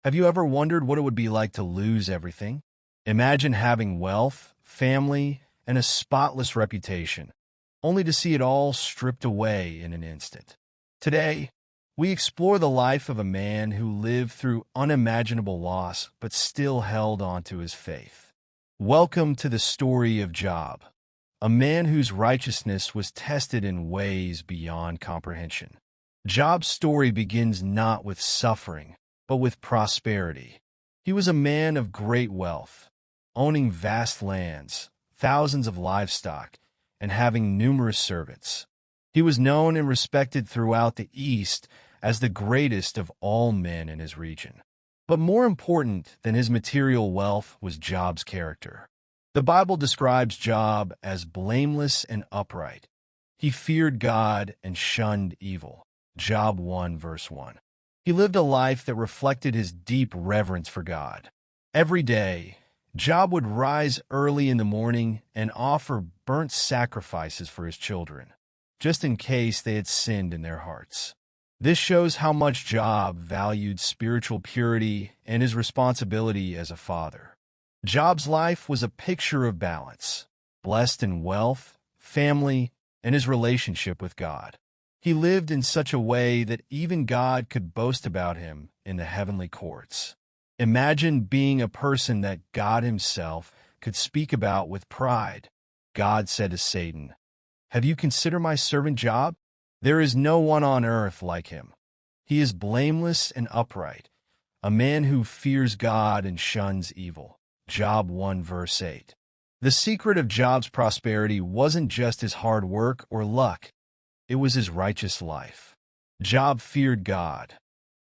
Have you ever wondered what it would be like to lose everything? Imagine having wealth, family, and a spotless reputation, only to see it all stripped away in an instant. Today, we explore the life of a man who lived through unimaginable loss but still held on to his faith. Welcome to the story of Job, a man whose righteousness was tested in ways beyond comprehension. Job's story begins not with suffering, but with prosperity. He was a man of great wealth, owning vast lands, thousands of livestock, and having numerous servants. He was known and respected throughout the East as the greatest of all men in his region. But more important than his material wealth was Job's character. The Bible describes Job as blameless and upright. He feared God and shunned evil. Job 1 verse 1. He lived a life that reflected his deep reverence for God. Every day, Job would rise early in the morning and offer burnt sacrifices for his children, just in case they had sinned in their hearts. This shows how much Job valued spiritual purity and his responsibility as a father. Job's life was a picture of balance, blessed in wealth, family, and his relationship with God. He lived in such a way that even God could boast about him in the heavenly courts. Imagine being a person that God himself could speak about with pride. God said to Satan, "Have you considered my servant Job? There is no one on earth like him. He is blameless and upright, a man who fears God and shuns evil." Job 1 verse 8. The secret of Job's prosperity wasn't just his hard work or luck. It was his righteous life. Job feared God,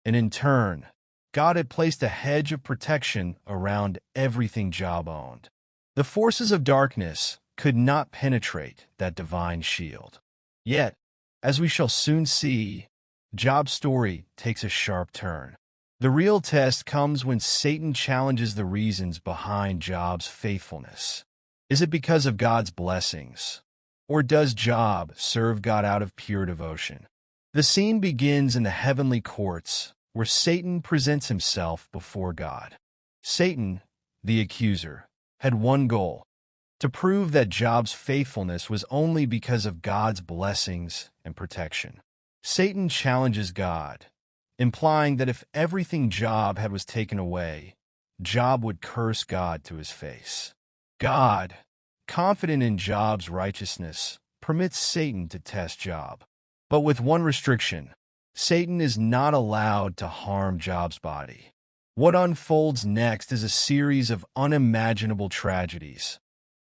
and in turn, God had placed a hedge of protection around everything Job owned. The forces of darkness could not penetrate that divine shield. Yet, as we shall soon see, Job's story takes a sharp turn. The real test comes when Satan challenges the reasons behind Job's faithfulness. Is it because of God's blessings? Or does Job serve God out of pure devotion? The scene begins in the heavenly courts, where Satan presents himself before God. Satan, the accuser, had one goal: to prove that Job's faithfulness was only because of God's blessings and protection. Satan challenges God, implying that if everything Job had was taken away, Job would curse God to his face. God, confident in Job's righteousness, permits Satan to test Job. But with one restriction: Satan is not allowed to harm Job's body. What unfolds next is a series of unimaginable tragedies,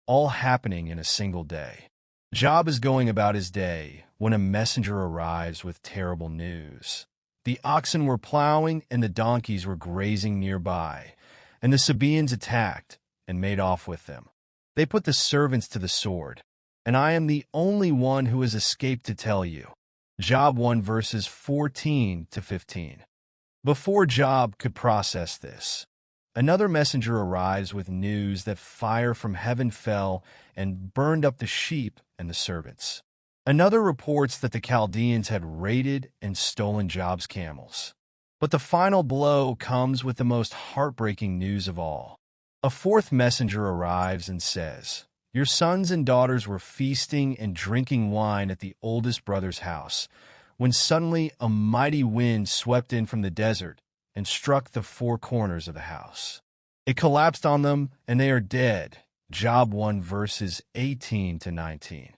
all happening in a single day. Job is going about his day when a messenger arrives with terrible news. The oxen were plowing and the donkeys were grazing nearby, and the Sabaeans attacked and made off with them. They put the servants to the sword, and I am the only one who has escaped to tell you. Job 1 verses 14 to 15. Before Job could process this, another messenger arrives with news that fire from heaven fell and burned up the sheep and the servants. Another reports that the Chaldeans had raided and stolen Job's camels. But the final blow comes with the most heartbreaking news of all. A fourth messenger arrives and says, "Your sons and daughters were feasting and drinking wine at the oldest brother's house, when suddenly a mighty wind swept in from the desert and struck the four corners of the house. It collapsed on them, and they are dead." Job 1 verses 18 to 19.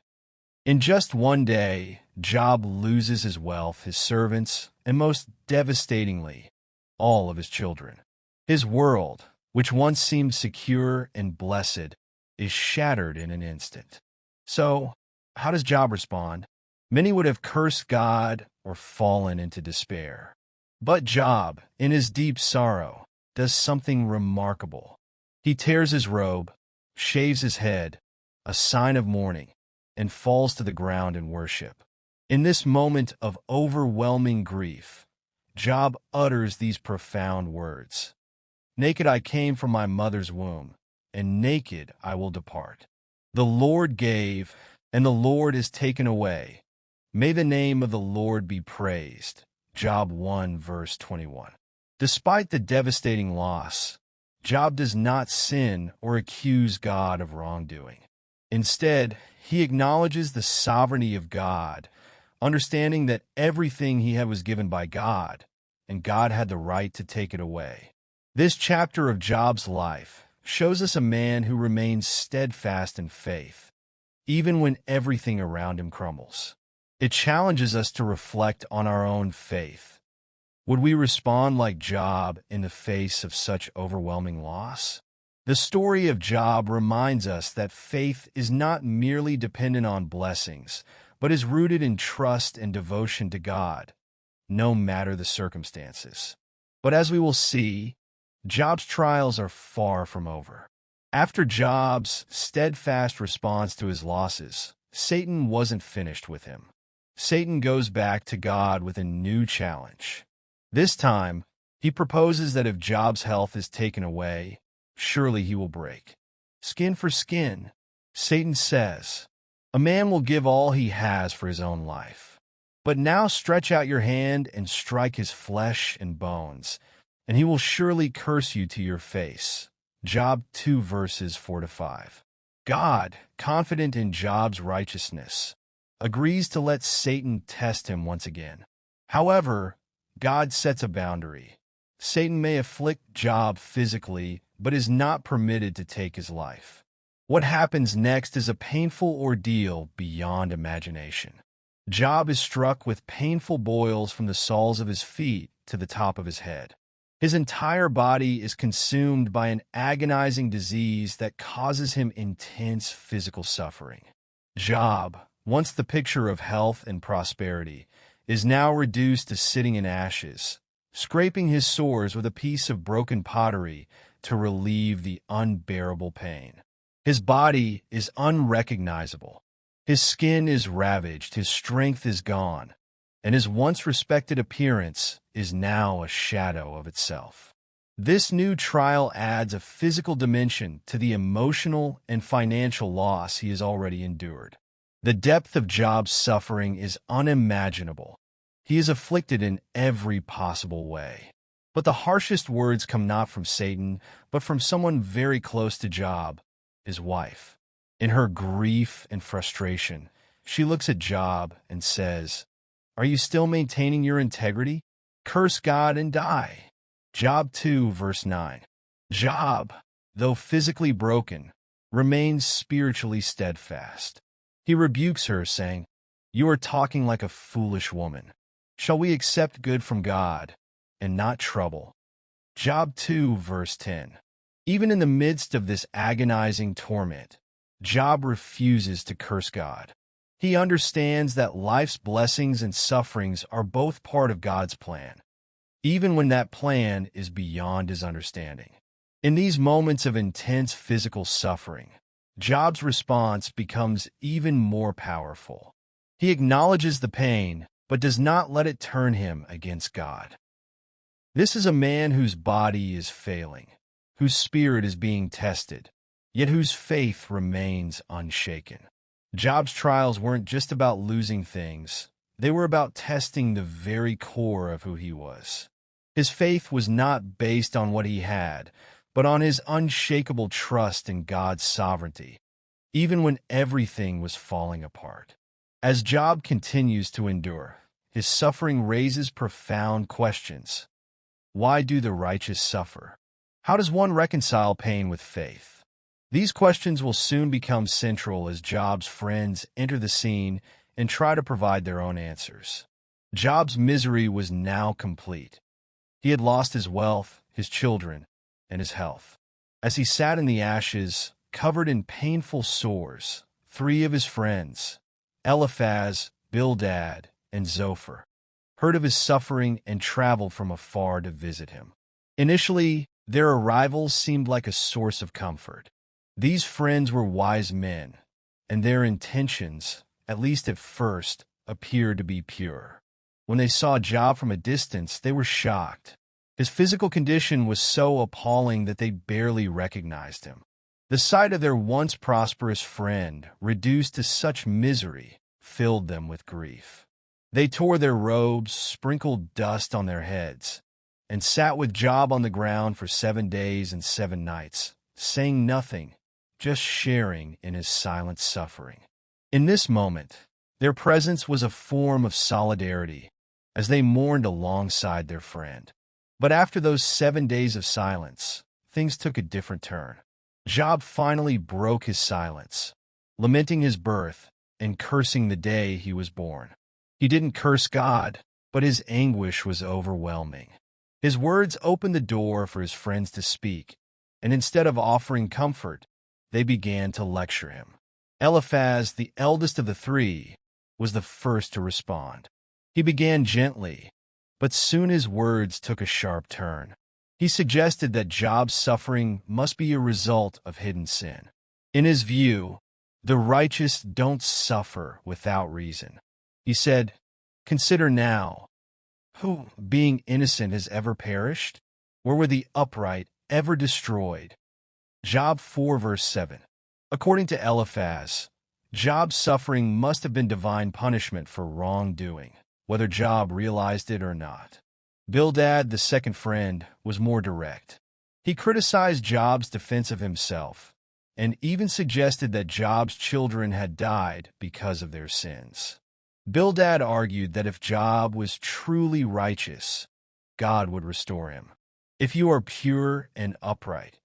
In just one day, Job loses his wealth, his servants, and most devastatingly, all of his children. His world, which once seemed secure and blessed, is shattered in an instant. So, how does Job respond? Many would have cursed God or fallen into despair. But Job, in his deep sorrow, does something remarkable. He tears his robe, shaves his head, a sign of mourning, and falls to the ground in worship. In this moment of overwhelming grief, Job utters these profound words: "Naked I came from my mother's womb, and naked I will depart. The Lord gave, and the Lord is taken away. May the name of the Lord be praised." Job 1 verse 21. Despite the devastating loss, Job does not sin or accuse God of wrongdoing. Instead, he acknowledges the sovereignty of God, understanding that everything he had was given by God, and God had the right to take it away. This chapter of Job's life shows us a man who remains steadfast in faith, even when everything around him crumbles. It challenges us to reflect on our own faith. Would we respond like Job in the face of such overwhelming loss? The story of Job reminds us that faith is not merely dependent on blessings, but is rooted in trust and devotion to God, no matter the circumstances. But as we will see, Job's trials are far from over. After Job's steadfast response to his losses, Satan wasn't finished with him. Satan goes back to God with a new challenge. This time, he proposes that if Job's health is taken away, surely he will break. Skin for skin, Satan says, a man will give all he has for his own life. But now stretch out your hand and strike his flesh and bones, and he will surely curse you to your face. Job 2 verses 4-5. God, confident in Job's righteousness, agrees to let Satan test him once again. However, God sets a boundary. Satan may afflict Job physically, but is not permitted to take his life. What happens next is a painful ordeal beyond imagination. Job is struck with painful boils from the soles of his feet to the top of his head. His entire body is consumed by an agonizing disease that causes him intense physical suffering. Job, once the picture of health and prosperity, is now reduced to sitting in ashes, scraping his sores with a piece of broken pottery to relieve the unbearable pain. His body is unrecognizable. His skin is ravaged, his strength is gone, and his once respected appearance is now a shadow of itself. This new trial adds a physical dimension to the emotional and financial loss he has already endured. The depth of Job's suffering is unimaginable. He is afflicted in every possible way. But the harshest words come not from Satan, but from someone very close to Job, his wife. In her grief and frustration, she looks at Job and says, "Are you still maintaining your integrity? Curse God and die." Job 2 verse 9. Job, though physically broken, remains spiritually steadfast. He rebukes her, saying, "You are talking like a foolish woman. Shall we accept good from God and not trouble?" Job 2 verse 10. Even in the midst of this agonizing torment, Job refuses to curse God. He understands that life's blessings and sufferings are both part of God's plan, even when that plan is beyond his understanding. In these moments of intense physical suffering, Job's response becomes even more powerful. He acknowledges the pain, but does not let it turn him against God. This is a man whose body is failing, whose spirit is being tested, yet whose faith remains unshaken. Job's trials weren't just about losing things. They were about testing the very core of who he was. His faith was not based on what he had, but on his unshakable trust in God's sovereignty, even when everything was falling apart. As Job continues to endure, his suffering raises profound questions. Why do the righteous suffer? How does one reconcile pain with faith? These questions will soon become central as Job's friends enter the scene and try to provide their own answers. Job's misery was now complete. He had lost his wealth, his children, and his health. As he sat in the ashes, covered in painful sores, 3 of his friends, Eliphaz, Bildad, and Zophar, heard of his suffering and traveled from afar to visit him. Initially, their arrival seemed like a source of comfort. These friends were wise men, and their intentions, at least at first, appeared to be pure. When they saw Job from a distance, they were shocked. His physical condition was so appalling that they barely recognized him. The sight of their once prosperous friend, reduced to such misery, filled them with grief. They tore their robes, sprinkled dust on their heads, and sat with Job on the ground for 7 days and 7 nights, saying nothing, just sharing in his silent suffering. In this moment, their presence was a form of solidarity as they mourned alongside their friend. But after those 7 days of silence, things took a different turn. Job finally broke his silence, lamenting his birth and cursing the day he was born. He didn't curse God, but his anguish was overwhelming. His words opened the door for his friends to speak, and instead of offering comfort, they began to lecture him. Eliphaz, the eldest of the three, was the first to respond. He began gently, but soon his words took a sharp turn. He suggested that Job's suffering must be a result of hidden sin. In his view, the righteous don't suffer without reason. He said, "Consider now, who, being innocent, has ever perished? Or were the upright ever destroyed?" Job 4 verse 7. According to Eliphaz, Job's suffering must have been divine punishment for wrongdoing, whether Job realized it or not. Bildad, the second friend, was more direct. He criticized Job's defense of himself, and even suggested that Job's children had died because of their sins. Bildad argued that if Job was truly righteous, God would restore him. If you are pure and upright,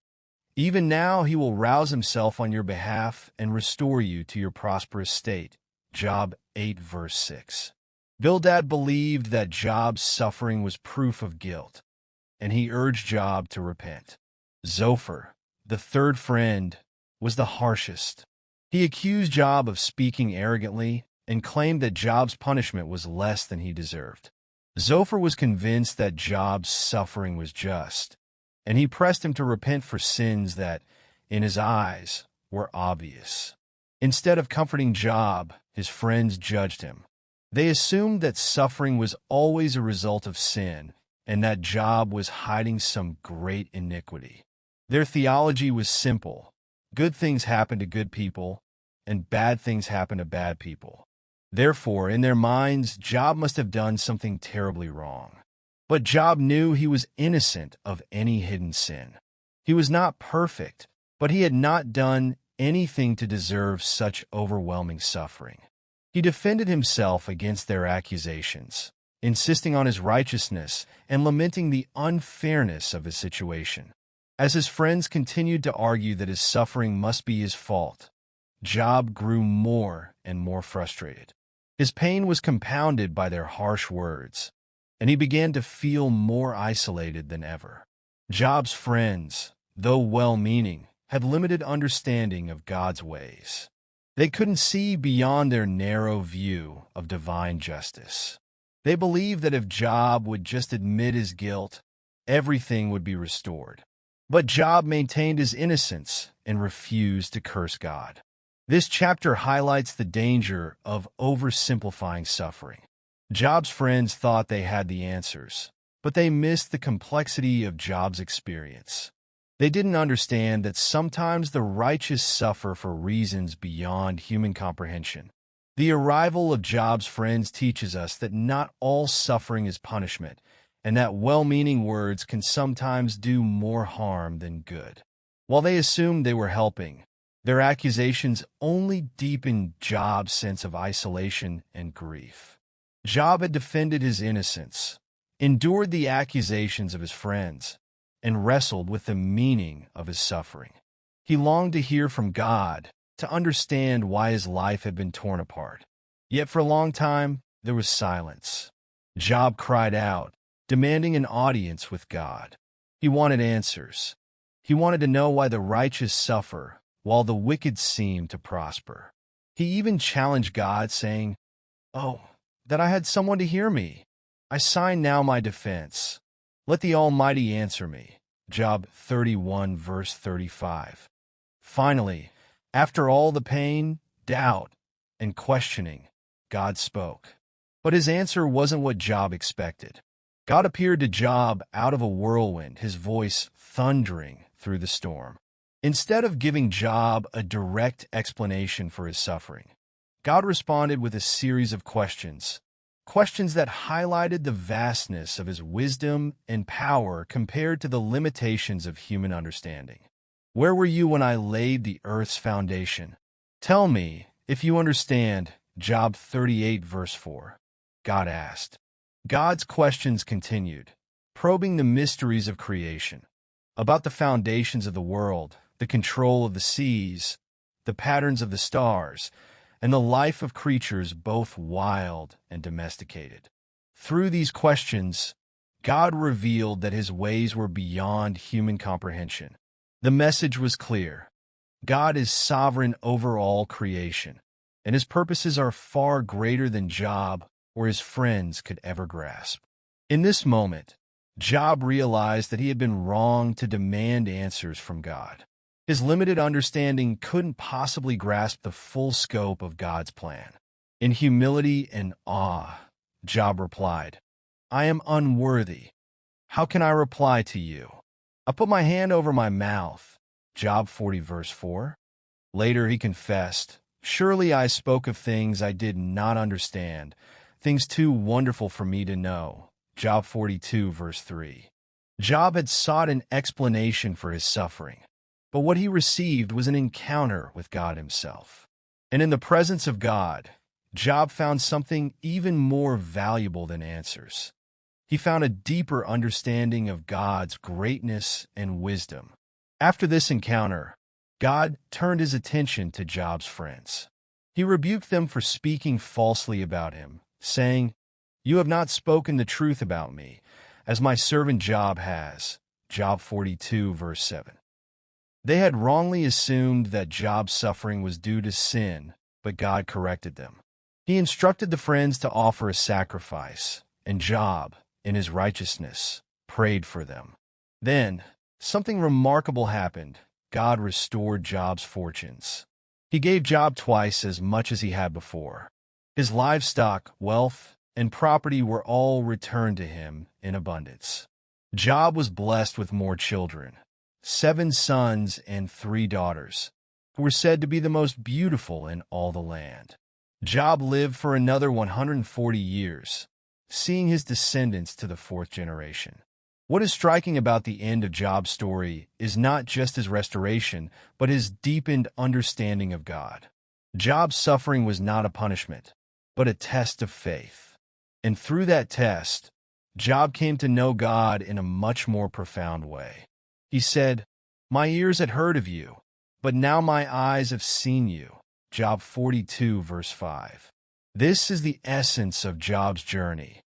even now he will rouse himself on your behalf and restore you to your prosperous state. Job 8 verse 6. Bildad believed that Job's suffering was proof of guilt, and he urged Job to repent. Zophar, the third friend, was the harshest. He accused Job of speaking arrogantly and claimed that Job's punishment was less than he deserved. Zophar was convinced that Job's suffering was just, and he pressed him to repent for sins that, in his eyes, were obvious. Instead of comforting Job, his friends judged him. They assumed that suffering was always a result of sin and that Job was hiding some great iniquity. Their theology was simple. Good things happen to good people, and bad things happen to bad people. Therefore, in their minds, Job must have done something terribly wrong. But Job knew he was innocent of any hidden sin. He was not perfect, but he had not done anything to deserve such overwhelming suffering. He defended himself against their accusations, insisting on his righteousness and lamenting the unfairness of his situation. As his friends continued to argue that his suffering must be his fault, Job grew more and more frustrated. His pain was compounded by their harsh words, and he began to feel more isolated than ever. Job's friends, though well-meaning, had limited understanding of God's ways. They couldn't see beyond their narrow view of divine justice. They believed that if Job would just admit his guilt, everything would be restored. But Job maintained his innocence and refused to curse God. This chapter highlights the danger of oversimplifying suffering. Job's friends thought they had the answers, but they missed the complexity of Job's experience. They didn't understand that sometimes the righteous suffer for reasons beyond human comprehension. The arrival of Job's friends teaches us that not all suffering is punishment, and that well-meaning words can sometimes do more harm than good. While they assumed they were helping, their accusations only deepened Job's sense of isolation and grief. Job had defended his innocence, endured the accusations of his friends, and wrestled with the meaning of his suffering. He longed to hear from God, to understand why his life had been torn apart. Yet for a long time, there was silence. Job cried out, demanding an audience with God. He wanted answers. He wanted to know why the righteous suffer while the wicked seem to prosper. He even challenged God, saying, "Oh, that I had someone to hear me. I sign now my defense. Let the Almighty answer me." Job 31 verse 35. Finally, after all the pain, doubt, and questioning, God spoke. But his answer wasn't what Job expected. God appeared to Job out of a whirlwind, his voice thundering through the storm. Instead of giving Job a direct explanation for his suffering, God responded with a series of questions, questions that highlighted the vastness of his wisdom and power compared to the limitations of human understanding. Where were you when I laid the earth's foundation? Tell me if you understand. Job 38 verse 4. God asked. God's questions continued, probing the mysteries of creation, about the foundations of the world, the control of the seas, the patterns of the stars, and the life of creatures both wild and domesticated. Through these questions, God revealed that his ways were beyond human comprehension. The message was clear. God is sovereign over all creation, and his purposes are far greater than Job or his friends could ever grasp. In this moment, Job realized that he had been wrong to demand answers from God. His limited understanding couldn't possibly grasp the full scope of God's plan. In humility and awe, Job replied, I am unworthy. How can I reply to you? I put my hand over my mouth. Job 40 verse 4. Later he confessed, Surely I spoke of things I did not understand, things too wonderful for me to know. Job 42 verse 3. Job had sought an explanation for his suffering, but what he received was an encounter with God himself. And in the presence of God, Job found something even more valuable than answers. He found a deeper understanding of God's greatness and wisdom. After this encounter, God turned his attention to Job's friends. He rebuked them for speaking falsely about him, saying, You have not spoken the truth about me, as my servant Job has. Job 42 verse 7. They had wrongly assumed that Job's suffering was due to sin, but God corrected them. He instructed the friends to offer a sacrifice, and Job, in his righteousness, prayed for them. Then, something remarkable happened. God restored Job's fortunes. He gave Job twice as much as he had before. His livestock, wealth, and property were all returned to him in abundance. Job was blessed with more children, 7 sons and 3 daughters, who were said to be the most beautiful in all the land. Job lived for another 140 years, seeing his descendants to the 4th generation. What is striking about the end of Job's story is not just his restoration, but his deepened understanding of God. Job's suffering was not a punishment, but a test of faith. And through that test, Job came to know God in a much more profound way. He said, My ears had heard of you, but now my eyes have seen you. Job 42 verse 5. This is the essence of Job's journey,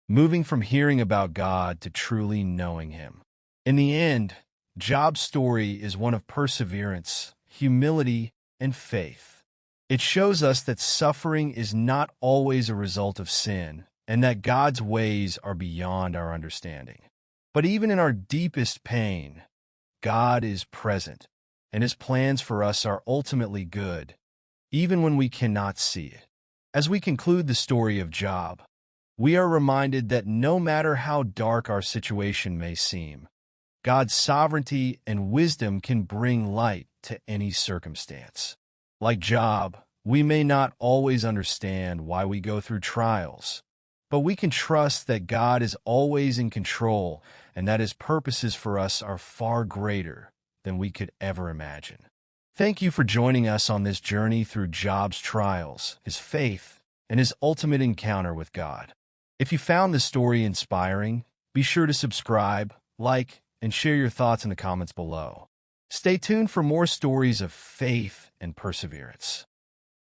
moving from hearing about God to truly knowing him. In the end, Job's story is one of perseverance, humility, and faith. It shows us that suffering is not always a result of sin, and that God's ways are beyond our understanding. But even in our deepest pain, God is present, and his plans for us are ultimately good, even when we cannot see it. As we conclude the story of Job, we are reminded that no matter how dark our situation may seem, God's sovereignty and wisdom can bring light to any circumstance. Like Job, we may not always understand why we go through trials, but we can trust that God is always in control and that his purposes for us are far greater than we could ever imagine. Thank you for joining us on this journey through Job's trials, his faith, and his ultimate encounter with God. If you found this story inspiring, be sure to subscribe, like, and share your thoughts in the comments below. Stay tuned for more stories of faith and perseverance.